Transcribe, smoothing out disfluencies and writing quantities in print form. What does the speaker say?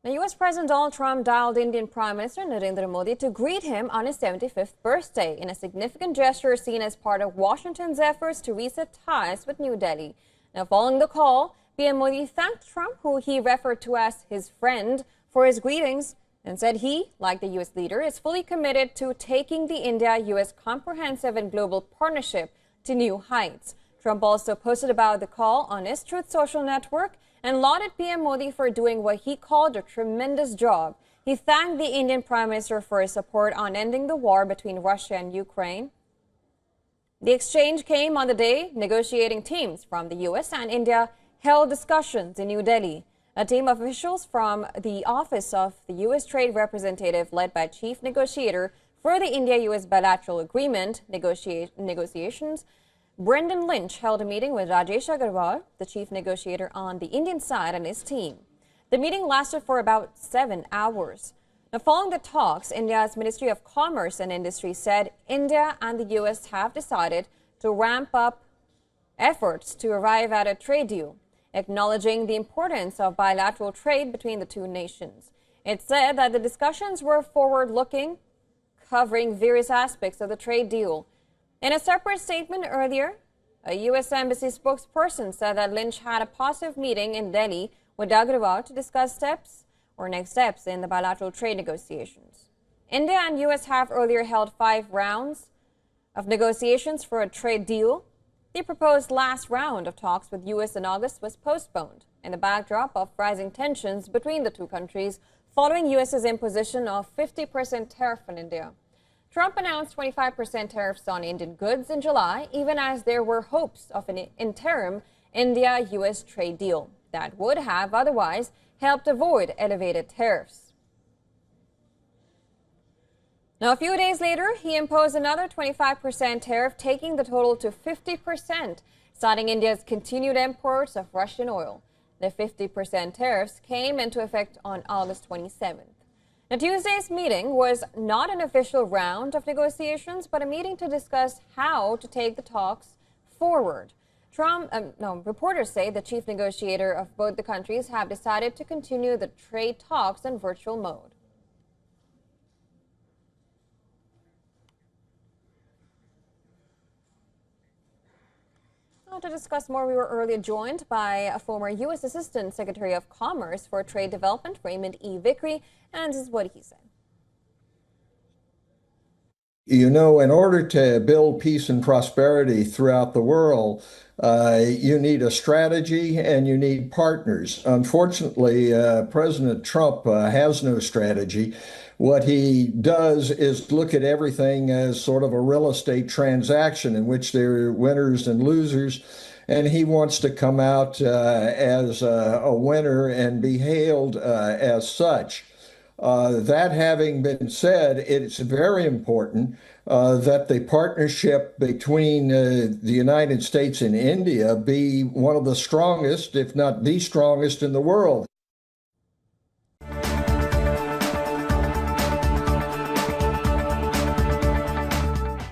Now, U.S. President Donald Trump dialed Indian Prime Minister Narendra Modi to greet him on his 75th birthday in a significant gesture seen as part of Washington's efforts to reset ties with New Delhi. Now, following the call, PM Modi thanked Trump, who he referred to as his friend, for his greetings and said he, like the U.S. leader, is fully committed to taking the India-U.S. comprehensive and global partnership to new heights. Trump also posted about the call on his Truth Social network and lauded PM Modi for doing what he called a tremendous job. He thanked the Indian Prime Minister for his support on ending the war between Russia and Ukraine. The exchange came on the day negotiating teams from the U.S. and India held discussions in New Delhi. A team of officials from the Office of the U.S. Trade Representative, led by Chief Negotiator for the India-U.S. Bilateral Agreement negotiations, Brendan Lynch, held a meeting with Rajesh Agarwal, the chief negotiator on the Indian side, and his team. The meeting lasted for about 7 hours. Now, following the talks, India's Ministry of Commerce and Industry said India and the U.S. have decided to ramp up efforts to arrive at a trade deal, acknowledging the importance of bilateral trade between the two nations. It said that the discussions were forward-looking, covering various aspects of the trade deal. In a separate statement earlier, a U.S. Embassy spokesperson said that Lynch had a positive meeting in Delhi with Agarwal to discuss next steps in the bilateral trade negotiations. India and U.S. have earlier held 5 rounds of negotiations for a trade deal. The proposed last round of talks with U.S. in August was postponed in the backdrop of rising tensions between the two countries following U.S.'s imposition of 50% tariff on India. Trump announced 25% tariffs on Indian goods in July, even as there were hopes of an interim India-U.S. trade deal that would have otherwise helped avoid elevated tariffs. Now, a few days later, he imposed another 25% tariff, taking the total to 50%, citing India's continued imports of Russian oil. The 50% tariffs came into effect on August 27th. Now, Tuesday's meeting was not an official round of negotiations, but a meeting to discuss how to take the talks forward. Reporters say the chief negotiator of both the countries have decided to continue the trade talks in virtual mode. Now, to discuss more, we were earlier joined by a former U.S. Assistant Secretary of Commerce for Trade Development, Raymond E. Vickery, and this is what he said. You know, in order to build peace and prosperity throughout the world, you need a strategy and you need partners. Unfortunately, President Trump has no strategy. What he does is look at everything as sort of a real estate transaction in which there are winners and losers, and he wants to come out as a winner and be hailed as such. That having been said, it's very important that the partnership between the United States and India be one of the strongest, if not the strongest, in the world.